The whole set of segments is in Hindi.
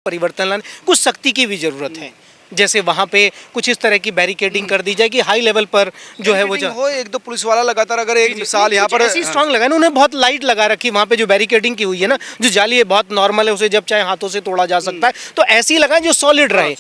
परिवर्तन लाने, कुछ सख्ती की भी ज़रूरत है। जैसे वहाँ पे कुछ इस तरह की बैरिकेडिंग कर दी जाए कि हाई लेवल पर जो है वो हो, एक दो पुलिस वाला लगातार अगर एक साल यहाँ पर ऐसी स्ट्रांग लगा ना, उन्हें बहुत लाइट लगा रखी वहाँ पे जो बैरिकेडिंग की हुई है ना, जो जाली है बहुत नॉर्मल है, उसे जब चाहे हाथों से तोड़ा जा सकता है, तो ऐसी लगाएं जो सॉलिड रहे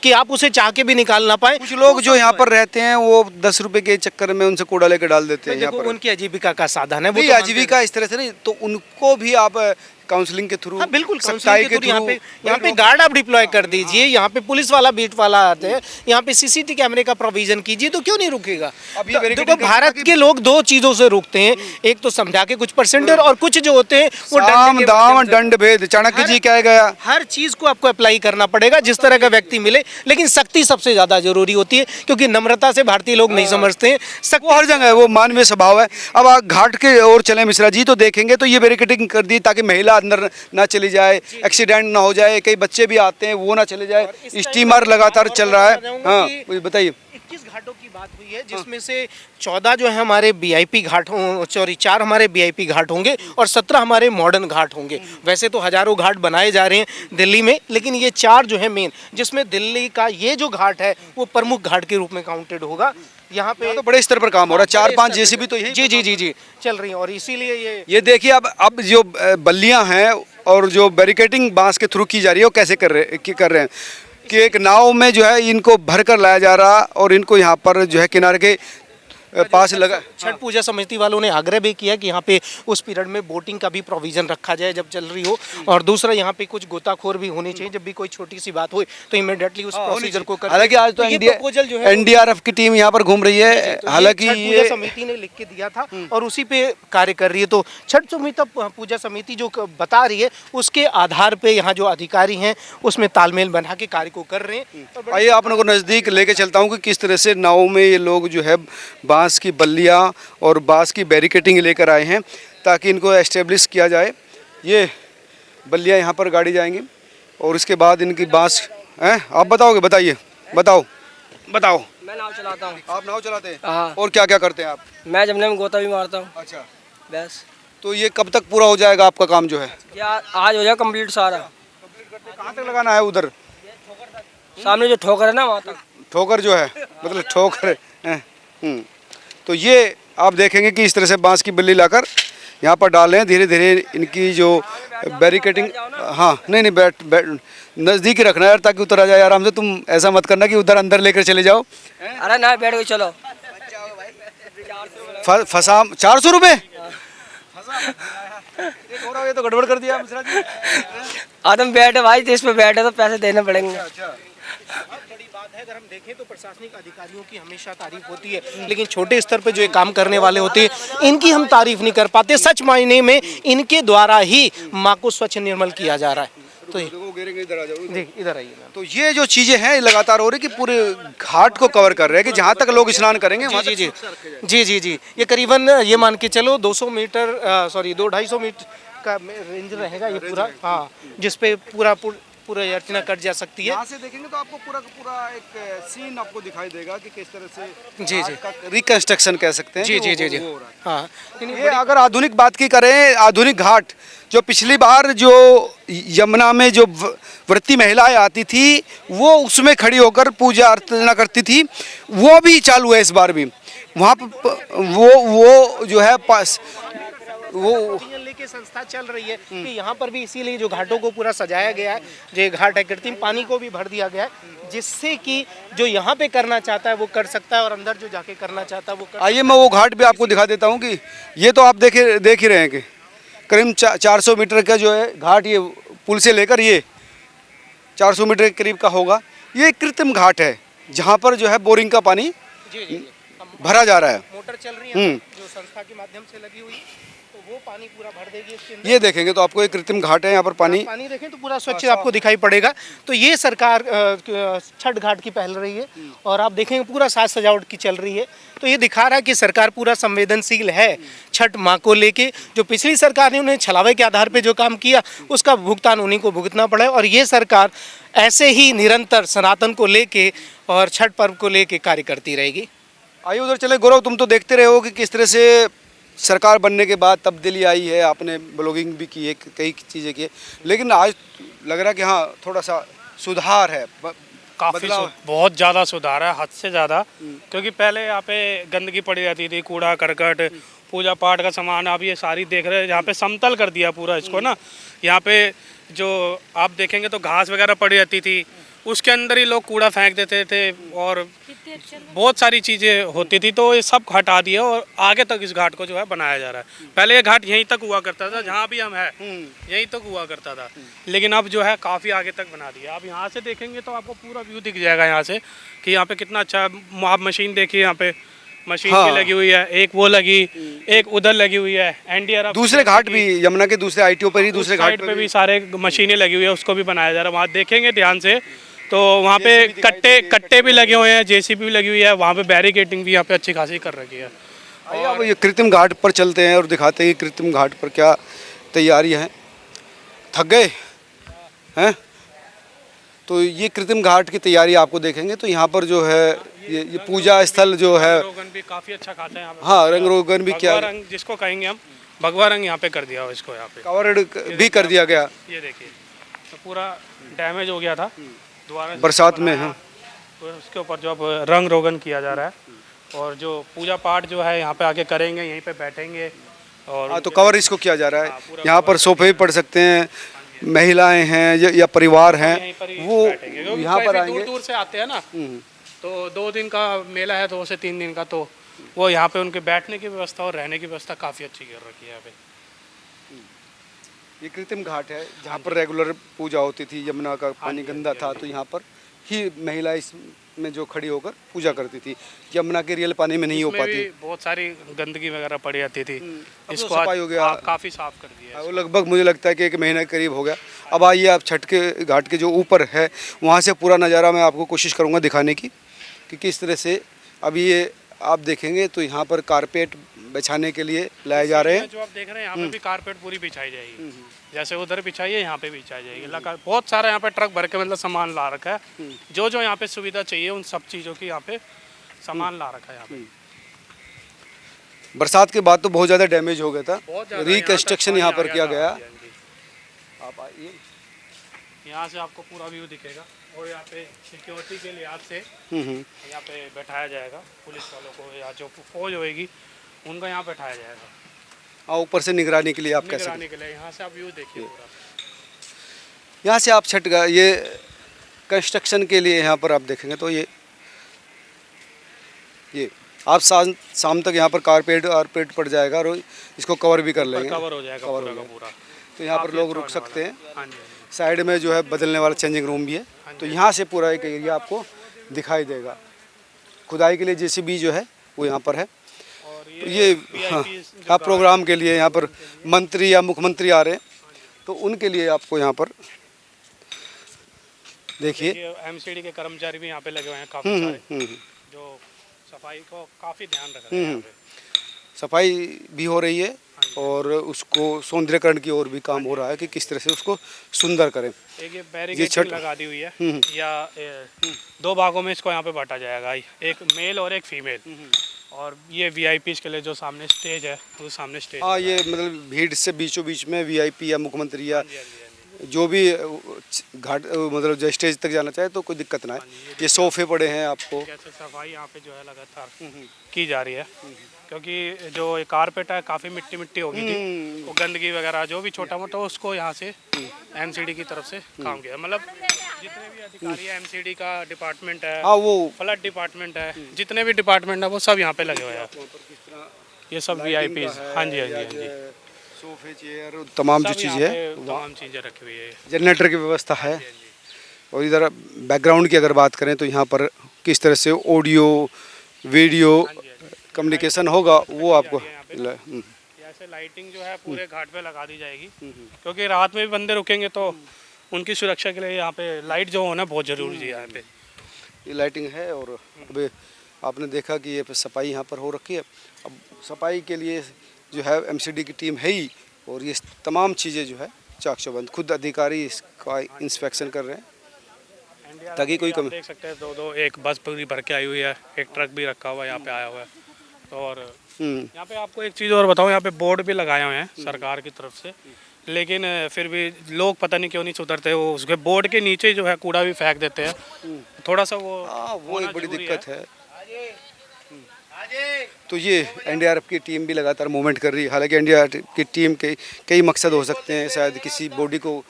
कि आप उसे चाह के भी निकाल ना पाए। कुछ लोग जो यहाँ पर रहते हैं वो 10 रुपए के चक्कर में उनसे कूड़ा लेके डाल देते हैं यहाँ पर। उनकी आजीविका का साधन है, वो नहीं आजीविका इस तरह से नहीं, तो उनको भी आप काउंसलिंग के थ्रू, बिल्कुल काउंसलिंग के थ्रू यहाँ पे गार्ड आप डिप्लॉय कर दीजिए, यहाँ पे पुलिस वाला बीट वाला आते हैं, यहाँ पे सीसीटीवी कैमरे का प्रोविजन कीजिए, तो क्यों नहीं रुकेगा। देखो भारत के लोग दो चीजों से रुकते हैं, एक तो समझा के कुछ परसेंट और कुछ जो होते हैं वो साम दाम दंड भेद, चाणक्य जी कह गया। हर चीज को आपको अप्लाई करना पड़ेगा जिस तरह का व्यक्ति मिले, लेकिन सख्ती सबसे ज्यादा जरूरी होती है, क्योंकि नम्रता से भारतीय लोग नहीं समझते हैं। वो हर जगह है, वो मानवीय स्वभाव है। अब आप घाट के ओर चले मिश्रा जी, तो देखेंगे तो ये बैरिकेडिंग कर दी ताकि महिला अंदर ना चली जाए, एक्सीडेंट ना हो जाए, कई बच्चे भी आते हैं वो ना चले जाए। स्टीमर लगातार चल रहा है। हाँ बताइए। 21 घाटों की बात हुई है, जिसमें से 14 जो है हमारे वीआईपी घाट, 4 हमारे वीआईपी घाट होंगे और 17 हमारे मॉडर्न घाट होंगे। वैसे तो हजारों घाट बनाए जा रहे हैं दिल्ली में, लेकिन ये 4 जो है मेन, जिसमें दिल्ली का ये जो घाट है वो प्रमुख घाट के रूप में काउंटेड होगा। यहाँ पे तो बड़े स्तर पर काम हो रहा है, 4-5 जेसीबी तो यही जी चल रही है, और इसीलिए ये देखिए अब जो बल्लियां हैं और जो बैरिकेडिंग बांस के थ्रू की जा रही है वो कैसे कर रहे हैं कि एक नाव में जो है इनको भर कर लाया जा रहा और इनको यहाँ पर जो है किनारे के पास लगा। छठ पूजा समिति वालों ने आग्रह भी किया कि यहाँ पे उस पीरियड में बोटिंग का भी प्रोविजन रखा जाए जब चल रही हो, और दूसरा यहाँ पे कुछ गोताखोर भी होने चाहिए, जब भी कोई छोटी सी बात हो तो इमीडिएटली उस प्रोसीजर को कर। हालांकि आज तो एनडीआरएफ की टीम यहाँ पर घूम रही है, हालांकि ये समिति ने लिख के दिया था और उसी पे कार्य कर रही है। तो छठ पूजा समिति जो बता रही है उसके आधार पे यहाँ जो अधिकारी हैं उसमें तालमेल बना के कार्य को कर रहे हैं। आइए आप लोगों को नज़दीक लेके चलता हूँ कि किस तरह से नाव में ये लोग जो है बांस की बल्लियाँ और बांस की बैरिकेडिंग लेकर आए हैं ताकि इनको एस्टेब्लिश किया जाए। ये बल्लियाँ यहाँ पर गाड़ी जाएंगी और उसके बाद इनकी बांस हैं। आप बताओगे? बताओ। मैं नाव चलाता हूँ। आप नाव चलाते हैं? हाँ। और क्या क्या करते हैं आप? मैं जमने में गोता भी मारता हूँ। अच्छा, बस। तो ये कब तक पूरा हो जाएगा आपका काम जो है? आज हो जाए कंप्लीट सारा। कहाँ तक लगाना है? उधर सामने जो ठोकर है ना वहाँ तक। ठोकर जो है मतलब ठोकर है। तो ये आप देखेंगे कि इस तरह से बांस की बल्ली लाकर यहाँ पर डाल रहे हैं। धीरे धीरे इनकी जो बैरिकेडिंग, हाँ नहीं बैठ नज़दीक ही रखना है यार ताकि उतर आ जाए आराम से। तुम ऐसा मत करना कि उधर अंदर लेकर चले जाओ। अरे ना बैठ के चलो। फसा 400 रुपये? ये तो गड़बड़ कर दिया मिश्रा जी। आदम बैठे भाई, तो इस पे बैठे तो पैसे देने पड़ेंगे। बड़ी बात है, अगर हम देखें तो प्रशासनिक अधिकारियों की हमेशा तारीफ होती है, लेकिन छोटे स्तर पर जो ये काम करने वाले होते हैं इनकी हम तारीफ नहीं कर पाते। सच मायने में इनके द्वारा ही माँ को स्वच्छ निर्मल किया जा रहा है। तो इधर आइए। तो ये जो चीजें हैं लगातार हो रही कि पूरे घाट को कवर कर रहे हैं कि जहाँ तक लोग स्नान करेंगे। जी ये करीबन ये मान के चलो 200 मीटर 200-250 मीटर का रेंज रहेगा ये पूरा। हाँ, जिसपे पूरा अर्चना कट जा सकती है। यहाँ से देखेंगे तो आपको पूरा एक सीन आपको दिखाई देगा कि किस तरह से जी रिकंस्ट्रक्शन कह सकते हैं। जी हाँ। ये अगर आधुनिक बात की करें, आधुनिक घाट जो पिछली बार जो यमुना में जो व्रती महिलाएं आती थी वो उसमें खड़ी होकर पूजा अर्चना करती थी, वो भी चालू है इस बार भी। वहाँ पर वो जो है पास वो लेके संस्था चल रही है कि यहाँ पर भी इसीलिए जो घाटों को पूरा सजाया गया है, जो घाट है कृत्रिम पानी को भी भर दिया गया है, जिससे कि जो यहाँ पे करना चाहता है वो कर सकता है और अंदर जो जाके करना चाहता है वो कर। आइए मैं वो घाट भी आपको दिखा देता हूँ कि ये तो आप देख ही रहे हैं कि करीब 400 मीटर का जो है घाट, ये पुल से लेकर ये 400 मीटर के करीब का होगा। ये कृत्रिम घाट है जहाँ पर जो है बोरिंग का पानी भरा जा रहा है। मोटर चल रही है जो संस्था के माध्यम से लगी हुई, तो वो पानी पूरा भर देगी इसके अंदर। ये देखेंगे तो आपको एक कृत्रिम घाट है, यहाँ पर पानी देखें तो पूरा स्वच्छ आपको दिखाई पड़ेगा। तो ये सरकार छठ घाट की पहल रही है और आप देखेंगे पूरा साज सजावट की चल रही है। तो ये दिखा रहा है कि सरकार पूरा संवेदनशील है छठ माँ को लेके। जो पिछली सरकार ने उन्हें छलावे के आधार पे जो काम किया उसका भुगतान उन्हीं को भुगतना पड़ा है, और ये सरकार ऐसे ही निरंतर सनातन को लेके और छठ पर्व को लेके कार्य करती रहेगी। आइए उधर चले। गौरव, तुम तो देखते रहे हो कि किस तरह से सरकार बनने के बाद तब्दीली आई है, आपने ब्लॉगिंग भी की है, कई चीज़ें की है, लेकिन आज लग रहा है कि हाँ थोड़ा सा सुधार है, काफ़ी बदलाव। बहुत ज़्यादा सुधार है, हद से ज़्यादा। क्योंकि पहले यहाँ पे गंदगी पड़ी रहती थी, कूड़ा करकट, पूजा पाठ का सामान, आप ये सारी देख रहे हैं। यहाँ पे समतल कर दिया पूरा इसको ना। यहाँ पे जो आप देखेंगे तो घास वगैरह पड़ी रहती थी, उसके अंदर ही लोग कूड़ा फेंक देते थे और बहुत सारी चीज़ें होती थी। तो ये सब हटा दिया और आगे तक इस घाट को जो है बनाया जा रहा है। पहले ये घाट यहीं तक हुआ करता था, जहाँ भी हम हैं यहीं तक हुआ करता था, लेकिन अब जो है काफ़ी आगे तक बना दिया। आप यहाँ से देखेंगे तो आपको पूरा व्यू दिख जाएगा यहाँ से कि यहाँ पे कितना अच्छा। आप मशीन देखिए, यहाँ पे मशीन भी लगी हुई है, एक वो लगी, एक उधर लगी हुई है एनडीआरएफ। दूसरे घाट भी, यमुना के दूसरे आईटीओ पर ही दूसरे घाट साइड पे भी सारे मशीनें लगी हुई है, उसको भी बनाया जा रहा है। वहाँ देखेंगे ध्यान से तो वहाँ पे कट्टे भी लगे हुए हैं, जेसीबी भी लगी हुई है, वहाँ पे बैरिकेडिंग भी यहाँ पे अच्छी खासी कर रखी है। आइए अब ये कृत्रिम घाट पर चलते हैं और दिखाते हैं कि कृत्रिम घाट पर क्या तैयारी है। थक गए हैं? तो ये कृत्रिम घाट की तैयारी आपको देखेंगे तो यहाँ पर जो है ये पूजा स्थल जो है, रोगन भी काफ़ी अच्छा खाता है यहाँ पे। हाँ रंग रोगन भी क्या, भगवा रंग जिसको कहेंगे हम, भगवा रंग यहाँ पे कर दिया हो इसको। यहाँ पे कवर्ड भी कर दिया गया। ये देखिए तो पूरा डैमेज हो गया था दोबारा बरसात में। हाँ तो उसके ऊपर जो अब रंग रोगन किया जा रहा है और जो पूजा पाठ जो है यहाँ पे आके करेंगे, यहीं पे बैठेंगे। और हाँ तो कवर इसको किया जा रहा है। यहाँ पर सोफे भी पड़ सकते हैं, महिलाएं हैं या परिवार हैं यहीं पर ही वो बैठेंगे। क्योंकि यहाँ पर काफ़ी आएंगे। दूर दूर से आते हैं ना, तो 2 दिन का मेला है, 2 से 3 दिन का, तो वो यहाँ पे उनके बैठने की व्यवस्था और रहने की व्यवस्था काफ़ी अच्छी कर रखी है यहाँ पे। ये कृत्रिम घाट है जहाँ पर रेगुलर पूजा होती थी, यमुना का पानी गंदा था तो यहाँ पर ही महिला इसमें जो खड़ी होकर पूजा करती थी। यमुना के रियल पानी में नहीं हो इसमें पाती। भी बहुत सारी गंदगी वगैरह पड़ी रहती थी, अब तो इसको सफाई हो गया। काफ़ी साफ कर दिया है। वो लगभग मुझे लगता है कि 1 महीने के करीब हो गया। अब आइए आप छठ के घाट के जो ऊपर है वहाँ से पूरा नज़ारा मैं आपको कोशिश करूँगा दिखाने की कि किस तरह से अभी ये आप देखेंगे तो यहाँ पर कारपेट बिछाने के लिए लाए जा रहे हैं। जो आप देख रहे हैं यहाँ पे भी कारपेट पूरी बिछाई जाएगी, जैसे उधर बिछाई है यहाँ पे बिछाई जाएगी। बहुत सारा यहाँ पे ट्रक भर के मतलब सामान ला रखा है, जो जो यहाँ पे सुविधा चाहिए उन सब चीज़ों की यहाँ पे सामान ला रखा है यहाँ पे। बरसात के बाद तो बहुत ज़्यादा डैमेज हो गया था, बहुत ज़्यादा रिकंस्ट्रक्शन यहाँ पर किया गया। हाँ जी। आप आइए, यहाँ से आपको पूरा व्यू दिखेगा और यहाँ पे सिक्योरिटी के लिहाज से यहाँ पे बैठाया जाएगा पुलिस वालों को, या जो फौज होएगी उनका यहाँ बैठाया जाएगा। हाँ ऊपर से निगरानी के लिए आप कह सकते हैं। निगरानी के लिए यहाँ से आप व्यू देखिए पूरा। यहाँ से आप छठ का ये कंस्ट्रक्शन के लिए यहाँ पर आप देखेंगे तो ये आप शाम तक यहाँ पर कारपेट पड़ जाएगा और इसको कवर भी कर लेंगे। कवर हो जाएगा पूरा का पूरा। तो यहाँ पर काफ़ी लोग अच्छा रुक होने सकते हैं। हाँ जी। साइड में जो है बदलने वाला चेंजिंग रूम भी है, तो यहाँ से पूरा एक एरिया आपको दिखाई देगा। खुदाई के लिए जेसीबी जो है वो यहाँ पर है। और ये हाँ, आप प्रोग्राम के लिए यहाँ पर मंत्री या मुख्यमंत्री आ रहे हैं तो उनके लिए आपको यहाँ पर देखिए एमसीडी के कर्मचारी भी यहाँ पे लगे हुए हैं काफ़ी सारे, जो सफाई को काफ़ी ध्यान रख रहे हैं यहाँ पे। सफाई भी हो रही है और उसको सौंदर्यकरण की ओर भी काम हो रहा है कि किस तरह से उसको सुंदर करें। एक ये बैरिकेडिंग लगा दी हुई है, या 2 भागों में इसको यहाँ पे बांटा जाएगा, एक मेल और एक फीमेल। और ये वीआईपीज़ के लिए जो सामने स्टेज है, वो सामने स्टेज। हाँ ये मतलब भीड़ से बीचों बीच में वीआईपी या मुख्यमंत्री या जो भी घाट मतलब जो स्टेज तक जाना चाहे तो कोई दिक्कत ना है। ये सोफे पड़े हैं आपको। जैसे सफाई यहाँ पे जो है लगातार की जा रही है, क्योंकि जो ये कारपेट है काफ़ी मिट्टी हो गई थी, वो गंदगी वगैरह जो भी छोटा मोटा उसको यहाँ से एमसीडी की तरफ से काम किया। मतलब जितने भी अधिकारी है, एमसीडी का डिपार्टमेंट है, हाँ वो फ्लड डिपार्टमेंट है, जितने भी डिपार्टमेंट है वो सब यहाँ पे लगे हुए हैं। ये सब वीआईपीज़। हाँ जी हाँ जी हाँ जी। सोफे चेयर तमाम जो चीज़ें है, तमाम चीज़ें रखी हुई है। जनरेटर की व्यवस्था है। और इधर बैकग्राउंड की अगर बात करें तो यहाँ पर किस तरह से ऑडियो वीडियो कम्युनिकेशन होगा वो आपको ऐसे लाइटिंग जो है पूरे घाट पे लगा दी जाएगी, क्योंकि रात में भी बंदे रुकेंगे तो उनकी सुरक्षा के लिए यहाँ पे लाइट जो होना बहुत ज़रूरी है यहाँ पे। ये लाइटिंग है। और अभी आपने देखा कि ये सफाई यहाँ पर हो रखी है। अब सफाई के लिए जो है एमसीडी की टीम है ही, और ये तमाम चीज़ें जो है चाकचौबंद खुद अधिकारी इसका इंस्पेक्शन कर रहे हैं ताकि कोई कमी। देख सकते हैं दो एक बस पूरी भर के आई हुई है, एक ट्रक भी रखा हुआ है यहाँ पे आया हुआ है। और यहाँ पे आपको एक चीज़ और बताऊँ, यहाँ पे बोर्ड भी लगाए हुए हैं सरकार की तरफ से लेकिन फिर भी लोग पता नहीं क्यों नहीं सुधरते, वो उसके बोर्ड के नीचे जो है कूड़ा भी फेंक देते हैं। थोड़ा सा वो वो होना एक बड़ी जरूरी दिक्कत है। तो ये एनडीआरएफ की टीम भी लगातार मूवमेंट कर रही है। हालांकि एनडीआरएफ की टीम के कई मकसद हो सकते हैं, शायद किसी बॉडी को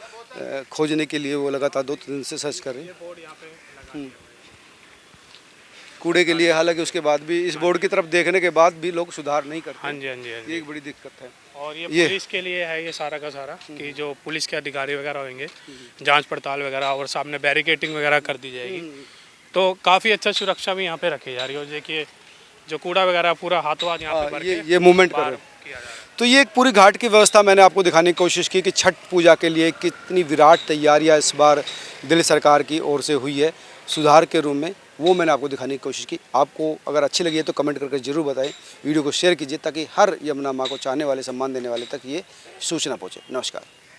खोजने के लिए वो लगातार 2-3 दिन से सर्च कर रही है कूड़े के लिए। हालांकि उसके बाद भी इस बोर्ड की तरफ देखने के बाद भी लोग सुधार नहीं करते। हाँ जी, हाँ जी, हाँ ये जी। एक बड़ी दिक्कत है। और ये पुलिस के लिए है ये सारा का सारा, कि जो पुलिस के अधिकारी वगैरह होंगे, जांच पड़ताल वगैरह, और सामने बैरिकेटिंग वगैरह कर दी जाएगी, तो काफ़ी अच्छा सुरक्षा भी यहाँ पे रखी जा रही है। देखिए जो कूड़ा वगैरह पूरा हाथों हाथ यहाँ पे भर के ये मूवमेंट कर बाहर रहे हैं। किया जा रहा है। तो ये एक पूरी घाट की व्यवस्था मैंने आपको दिखाने की कोशिश की कि छठ पूजा के लिए कितनी विराट तैयारियां इस बार दिल्ली सरकार की ओर से हुई है सुधार के रूप में, वो मैंने आपको दिखाने की कोशिश की। आपको अगर अच्छी लगी है तो कमेंट करके ज़रूर बताएं, वीडियो को शेयर कीजिए ताकि हर यमुना माँ को चाहने वाले, सम्मान देने वाले तक ये सूचना पहुँचे। नमस्कार।